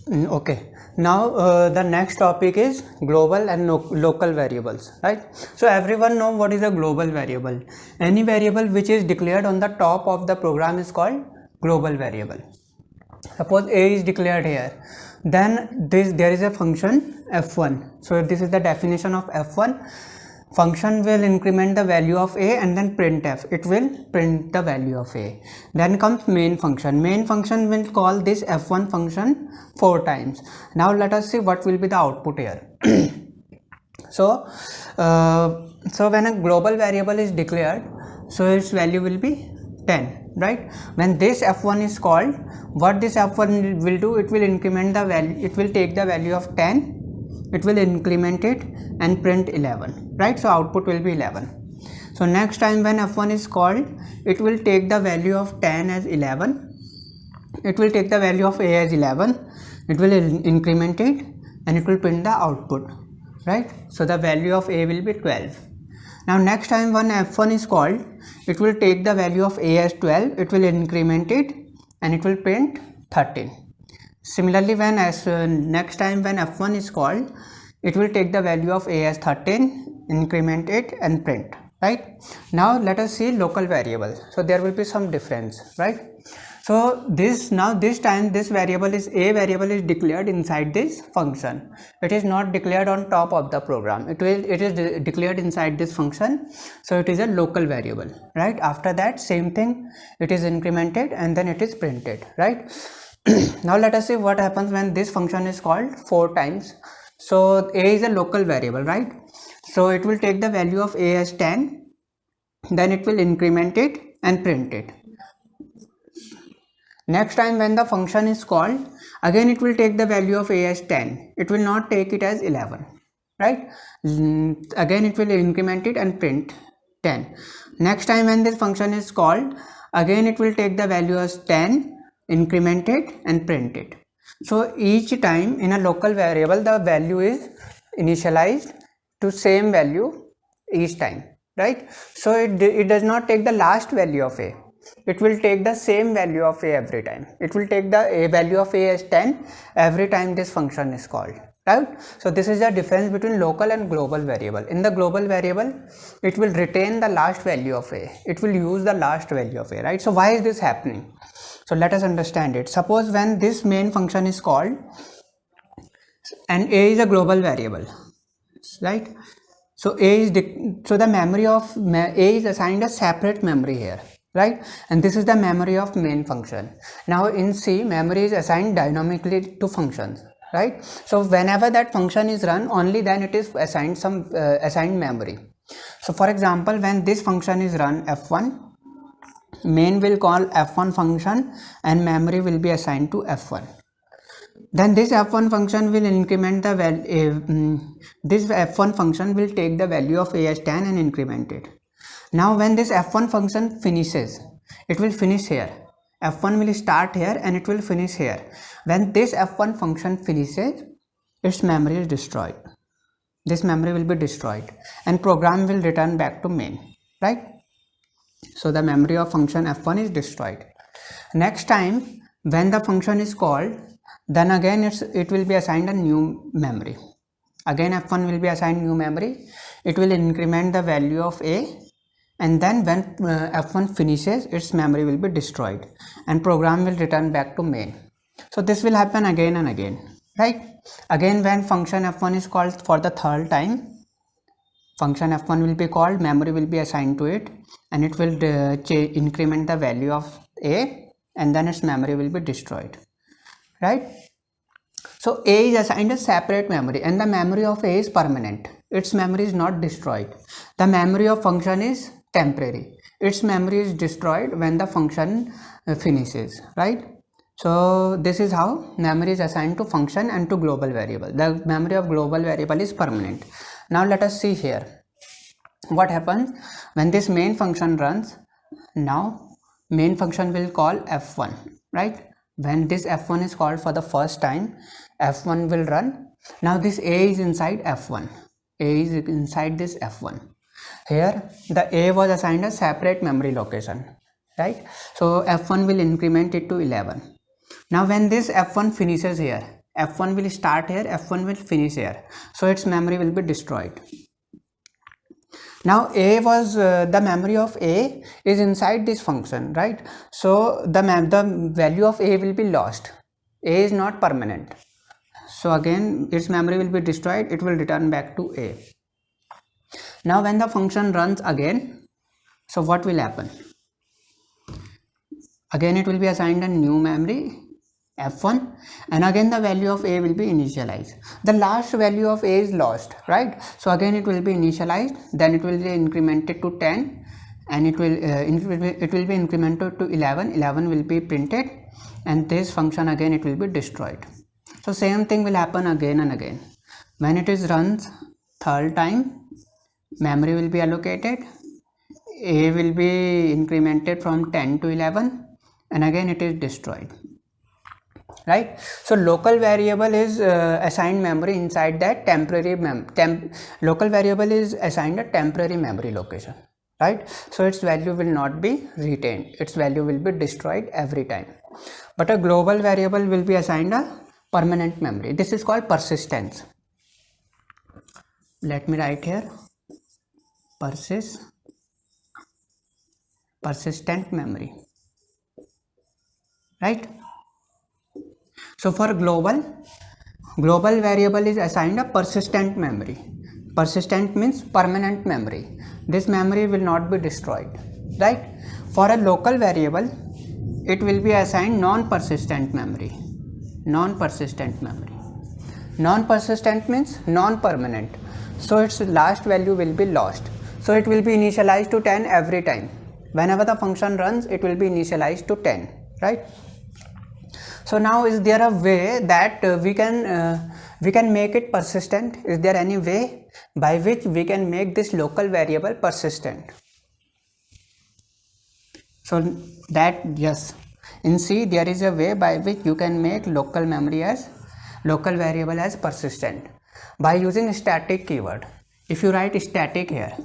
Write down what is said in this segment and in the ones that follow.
Okay. Now the next topic is global and local variables, right? So everyone know what is a global variable. Any variable which is declared on the top of the program is called global variable. Suppose a is declared here, then there is a function f1. So if this is the definition of f1, function will increment the value of a and then printf, it will print the value of a. Then comes main function will call this f1 function 4 times. Now let us see what will be the output here. So when a global variable is declared, so its value will be 10, right? When this f1 is called, what this f1 will do, it will increment the value, it will take the value of 10, it will increment it and print 11, right? So output will be 11. So next time when f1 is called, it will take the value of 10 as 11, it will take the value of a as 11, it will increment it and it will print the output, right? So the value of a will be 12. Now next time when f1 is called, it will take the value of a as 12, it will increment it and it will print 13. Similarly, when next time when f1 is called, it will take the value of a as 13, increment it and print, right? Now let us see local variables. So there will be some difference, right? So this time this variable is declared inside this function. It is not declared on top of the program. It is declared inside this function. So it is a local variable, right? After that, same thing, it is incremented and then it is printed, right? Now let us see what happens when this function is called 4 times. So a is a local variable, right? So it will take the value of a as 10, then it will increment it and print it. Next time when the function is called, again it will take the value of a as 10, it will not take it as 11, right? Again it will increment it and print 10. Next time when this function is called, again it will take the value as 10, increment it and print it. So each time in a local variable, the value is initialized to same value each time, right? So it does not take the last value of a, it will take the same value of a every time. It will take the value of a as 10 every time this function is called, right? So this is the difference between local and global variable. In the global variable, it will retain the last value of a, it will use the last value of a, right? So why is this happening? So let us understand it. Suppose when this main function is called and a is a global variable, right? So the memory of a is assigned a separate memory here, right? And this is the memory of main function. Now in C, memory is assigned dynamically to functions, right? So whenever that function is run, only then it is assigned some assigned memory. So for example, when this function is run f1, main will call f1 function and memory will be assigned to f1. Then this f1 function will increment the value, this f1 function will take the value of a as 10 and increment it. Now when this f1 function finishes, it will finish here, f1 will start here and it will finish here. When this f1 function finishes, its memory is destroyed, this memory will be destroyed and program will return back to main, right? So the memory of function f1 is destroyed. Next time when the function is called, then again it will be assigned a new memory. Again f1 will be assigned new memory, it will increment the value of a, and then when f1 finishes, its memory will be destroyed and program will return back to main. So this will happen again and again, right? Again when function f1 is called for the third time, function f1 will be called, memory will be assigned to it and it will increment the value of a and then its memory will be destroyed, right? So a is assigned a separate memory and the memory of a is permanent, its memory is not destroyed. The memory of function is temporary, its memory is destroyed when the function finishes, right? So this is how memory is assigned to function and to global variable. The memory of global variable is permanent. Now let us see here what happens when this main function runs. Now main function will call f1, right? When this f1 is called for the first time, f1 will run. Now this a is inside f1, a is inside this f1. Here the a was assigned a separate memory location, right? So f1 will increment it to 11. Now when this f1 finishes here, f1 will start here, f1 will finish here, so its memory will be destroyed. Now a was the memory of a is inside this function, right? So the value of a will be lost. A is not permanent, so again its memory will be destroyed, it will return back to a. Now when the function runs again, so what will happen? Again it will be assigned a new memory f1, and again the value of a will be initialized. The last value of a is lost, right? So again it will be initialized, then it will be incremented to 10, and it will be incremented to 11. 11 will be printed, and this function again it will be destroyed. So same thing will happen again and again. When it is runs third time, memory will be allocated, a will be incremented from 10 to 11, and again it is destroyed, right? So local variable is assigned memory inside that temporary local variable is assigned a temporary memory location, right? So its value will not be retained, its value will be destroyed every time. But a global variable will be assigned a permanent memory. This is called persistence. Let me write here persistent memory, right? So for global variable is assigned a persistent memory. Persistent means permanent memory. This memory will not be destroyed, right? For a local variable, it will be assigned non-persistent memory. Non-persistent means non-permanent. So its last value will be lost. So it will be initialized to 10 every time. Whenever the function runs, it will be initialized to 10, right? So now is there a way that we can make it persistent? Is there any way by which we can make this local variable persistent? So that, yes, in C there is a way by which you can make local variable as persistent by using static keyword. If you write static here,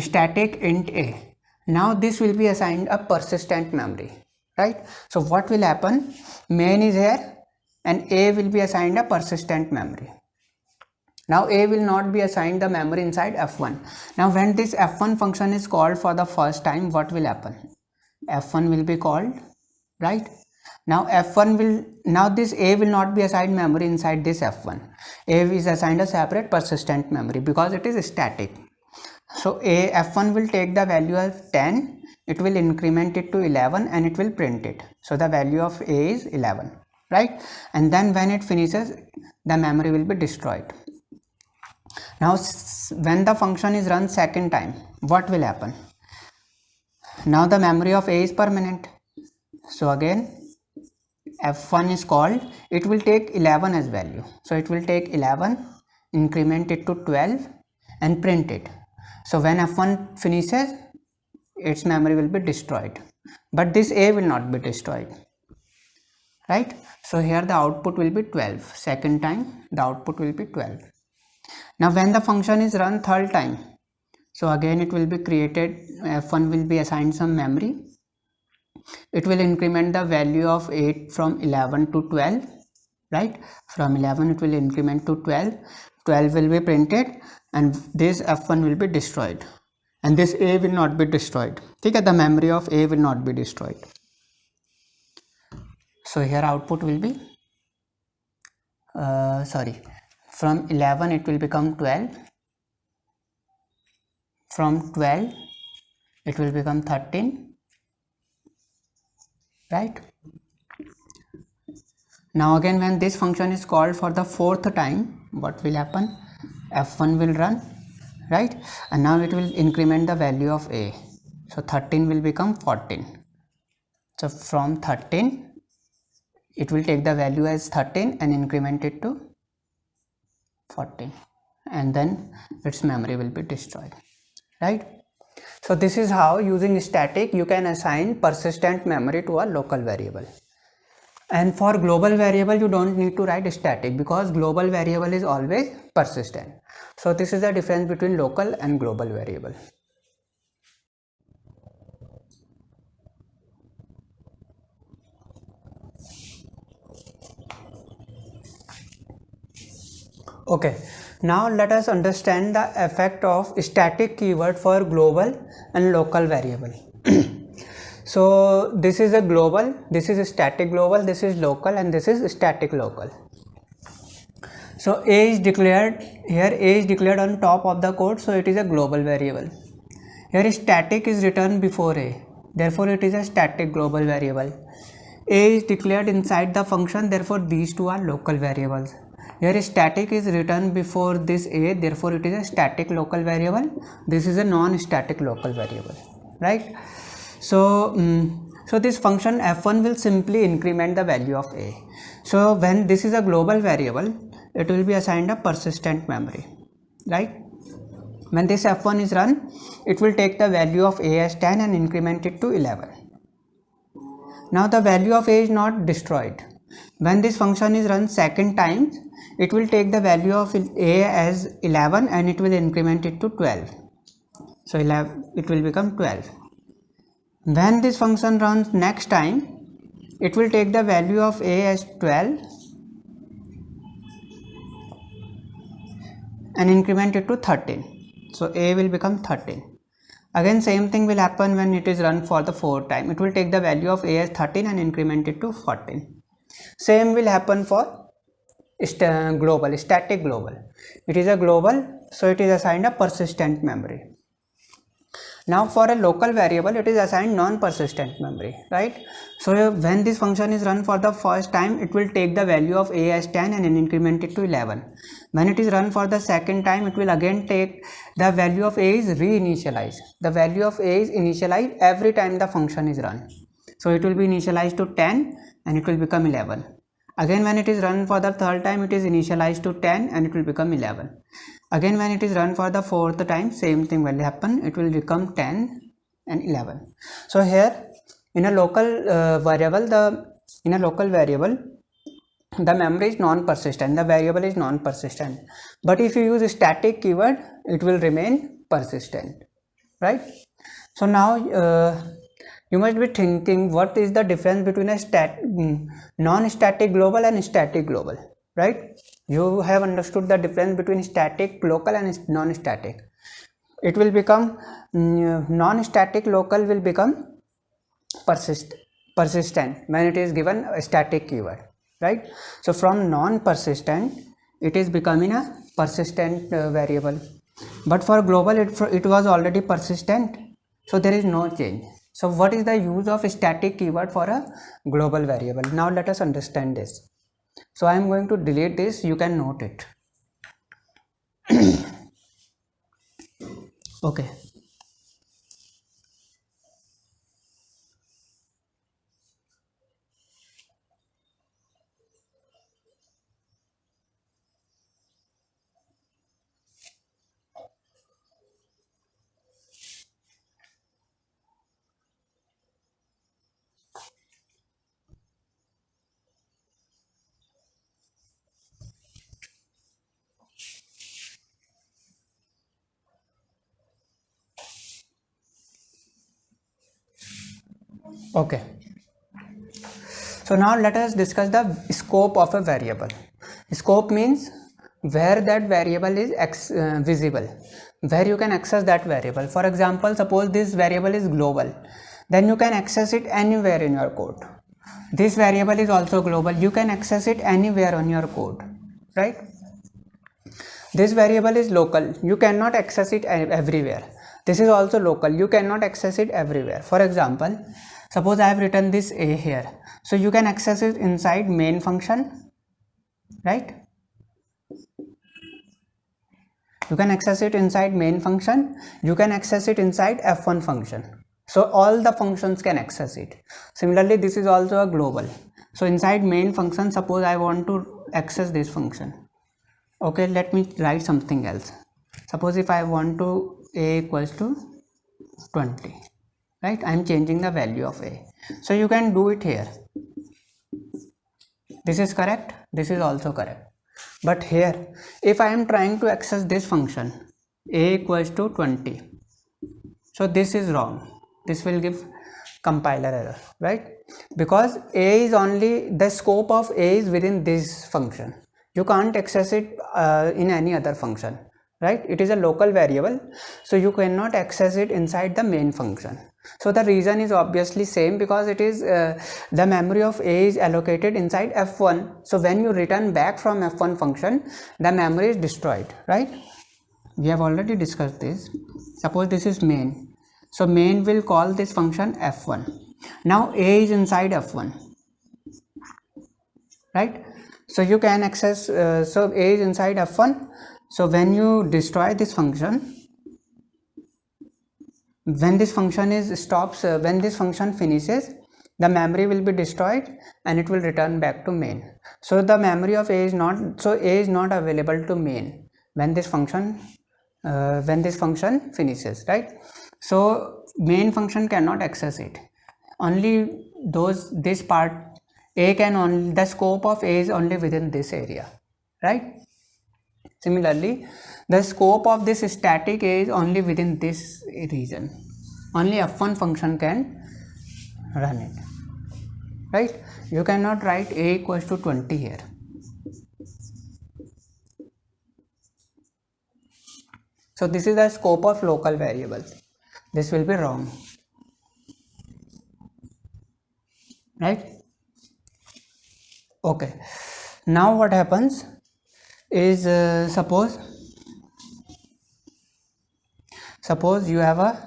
static int a, now this will be assigned a persistent memory, right? So what will happen? Main is here and a will be assigned a persistent memory. Now a will not be assigned the memory inside f1. Now when this f1 function is called for the first time, what will happen? F1 will be called, right? Now this a will not be assigned memory inside this f1. A is assigned a separate persistent memory because it is static. So f1 will take the value of 10, it will increment it to 11 and it will print it. So the value of a is 11, right? And then when it finishes, the memory will be destroyed. Now when the function is run second time, what will happen? Now the memory of a is permanent. So again f1 is called, it will take 11 as value. So it will take 11, increment it to 12 and print it. So when f1 finishes, its memory will be destroyed, but this a will not be destroyed, right? So here the output will be 12. Second time the output will be 12. Now when the function is run third time, so again it will be created, f1 will be assigned some memory, it will increment the value of 8 from 11 to 12, right? From 11 it will increment to 12, 12 will be printed and this f1 will be destroyed and this a will not be destroyed. Okay, the memory of a will not be destroyed. So here output will be from 11 it will become 12, from 12 it will become 13, right? Now again when this function is called for the fourth time, what will happen? F1 will run, right? And now it will increment the value of a. So 13 will become 14. So from 13 it will take the value as 13 and increment it to 14, and then its memory will be destroyed, right? So this is how using static you can assign persistent memory to a local variable. And for global variable you don't need to write static because global variable is always persistent. So this is the difference between local and global variable. Okay, now let us understand the effect of static keyword for global and local variable. So this is a global, this is a static global, this is local, and this is static local. So a is declared here, a is declared on top of the code, so it is a global variable. Here static is written before a, therefore it is a static global variable. A is declared inside the function, therefore these two are local variables. Here static is written before this a, therefore it is a static local variable. This is a non-static local variable, right? So so this function f1 will simply increment the value of a. So when this is a global variable, it will be assigned a persistent memory, right? When this f1 is run, it will take the value of a as 10 and increment it to 11. Now the value of a is not destroyed. When this function is run second time, it will take the value of a as 11 and it will increment it to 12. So 11, it will become 12. When this function runs next time, it will take the value of a as 12 and increment it to 13. So a will become 13. Again same thing will happen when it is run for the fourth time. It will take the value of a as 13 and increment it to 14. Same will happen for global, static global. It is a global, so it is assigned a persistent memory. Now for a local variable, it is assigned non-persistent memory, right? So when this function is run for the first time, it will take the value of a as 10 and increment it to 11. When it is run for the second time, it will again take the value of a is reinitialized. The value of a is initialized every time the function is run. So it will be initialized to 10 and it will become 11. Again when it is run for the third time, it is initialized to 10 and it will become 11. Again when it is run for the fourth time, same thing will happen, it will become 10 and 11. So here in a local variable, the memory is non-persistent, the variable is non-persistent, but if you use a static keyword, it will remain persistent, right? So now you must be thinking, what is the difference between a non-static global and static global, right? You have understood the difference between static local and non-static. It will become non-static local will become persistent when it is given a static keyword, right? So from non-persistent, it is becoming a persistent variable, but for global it was already persistent, so there is no change. So what is the use of a static keyword for a global variable? Now let us understand this. So I am going to delete this, you can note it. Okay. Okay. So now let us discuss the scope of a variable. Scope means where that variable is visible, where you can access that variable. For example, suppose this variable is global, then you can access it anywhere in your code. This variable is also global, you can access it anywhere on your code, right? This variable is local, you cannot access it everywhere. This is also local, you cannot access it everywhere. For example, suppose I have written this a here, so you can access it inside main function, right? You can access it inside main function, you can access it inside f1 function. So all the functions can access it. Similarly, this is also a global. So inside main function, suppose I want to access this function. Okay, let me write something else. Suppose if I want to a equals to 20, right? I am changing the value of a. So you can do it here. This is correct, this is also correct. But here, if I am trying to access this function, a equals to 20, so this is wrong. This will give compiler error, right? Because a is only, the scope of a is within this function. You can't access it in any other function, right? It is a local variable, so you cannot access it inside the main function. So the reason is obviously same, because it is the memory of a is allocated inside f1. So when you return back from f1 function, the memory is destroyed, right? We have already discussed this. Suppose this is main, so main will call this function f1. Now a is inside f1, right? So you can access, so a is inside f1. So when you destroy this function, when this function is stops, when this function finishes, the memory will be destroyed and it will return back to main. So the memory of a is not, so a is not available to main when this function finishes, right? So main function cannot access it. Only this part a can only, the scope of a is only within this area, right? Similarly, the scope of this static a is only within this region. Only f1 function can run it, right? You cannot write a equals to 20 here. So this is the scope of local variable. This will be wrong, right? Okay, now what happens is, suppose you have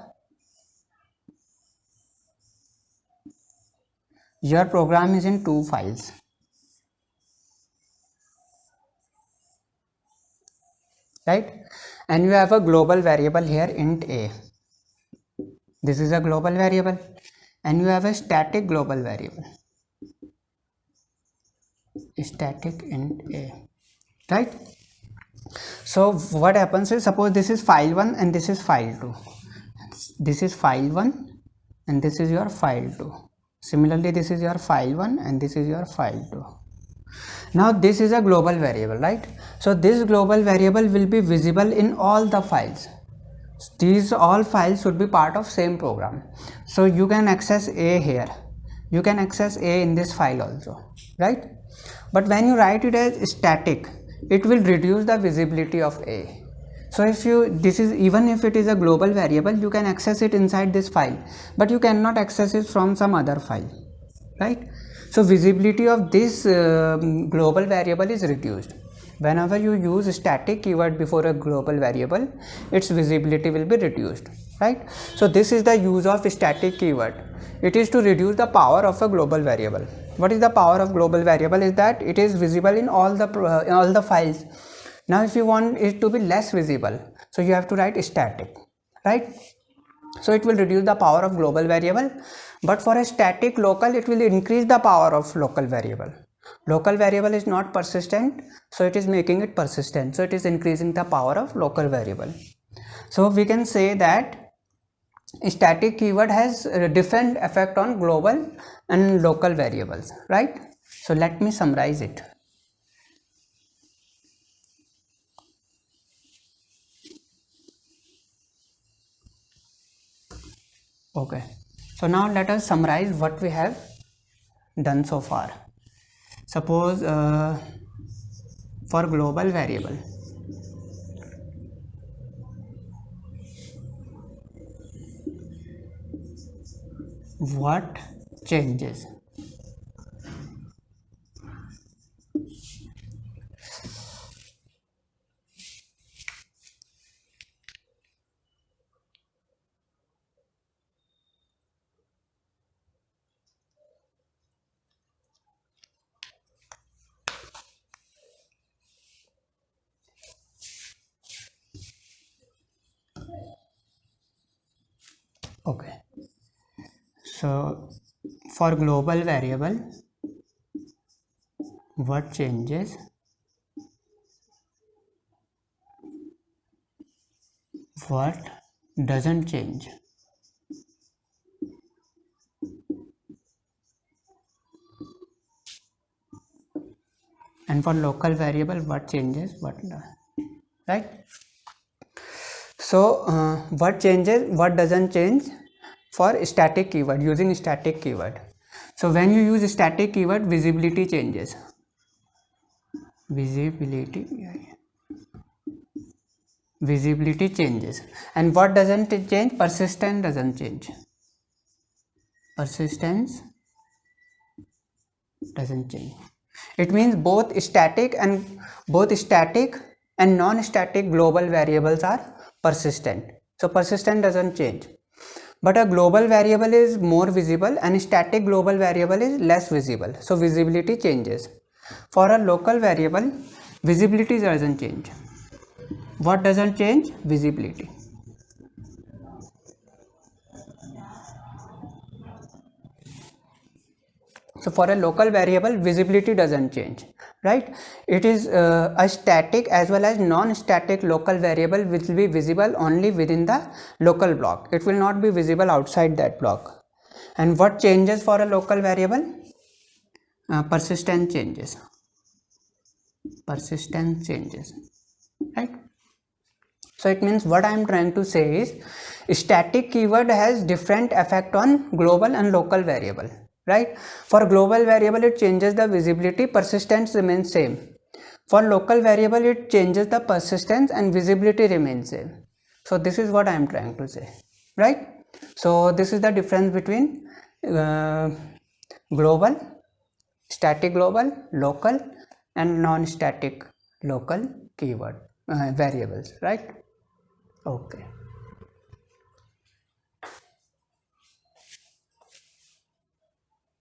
your program is in 2 files, right? And you have a global variable here, int a. This is a global variable, and you have a static global variable, static int a, right? So what happens is, suppose this is file 1 and this is file 2. This is file 1 and this is your file 2. Similarly, this is your file 1 and this is your file 2. Now this is a global variable, right? So this global variable will be visible in all the files. These all files should be part of same program. So you can access a here, you can access a in this file also, right? But when you write it as static, it will reduce the visibility of a. So if you, this is, even if it is a global variable, you can access it inside this file, but you cannot access it from some other file, right? So visibility of this global variable is reduced. Whenever you use static keyword before a global variable, its visibility will be reduced, right? So this is the use of static keyword. It is to reduce the power of a global variable. What is the power of global variable? Is that it is visible in all the files. Now if you want it to be less visible, so you have to write static, right? So it will reduce the power of global variable, but for a static local, it will increase the power of local variable. Local variable is not persistent, so it is making it persistent. So it is increasing the power of local variable. So we can say that static keyword has a different effect on global and local variables, right? So let me summarize it. Okay, so now let us summarize what we have done so far. Suppose for global variable, what changes? Okay, so for global variable, what changes? What doesn't change? And for local variable, what changes, what not, right? So what changes, what doesn't change for static keyword, using static keyword. So when you use static keyword, visibility changes. visibility changes. And what doesn't change? Persistence doesn't change. Persistence doesn't change. It means both static and non-static global variables are persistent. So persistent doesn't change, but a global variable is more visible and static global variable is less visible, so visibility changes. For a local variable, visibility doesn't change. What doesn't change? Visibility. So for a local variable, visibility doesn't change, right? It is a static as well as non-static local variable which will be visible only within the local block. It will not be visible outside that block. And what changes for a local variable? Persistence changes. Persistence changes, right? So it means what I am trying to say is static keyword has different effect on global and local variable, right? For global variable it changes the visibility, persistence remains same. For local variable it changes the persistence and visibility remains same. So this is what I am trying to say, right? So this is the difference between global, static global, local and non-static local keyword variables, right? Okay.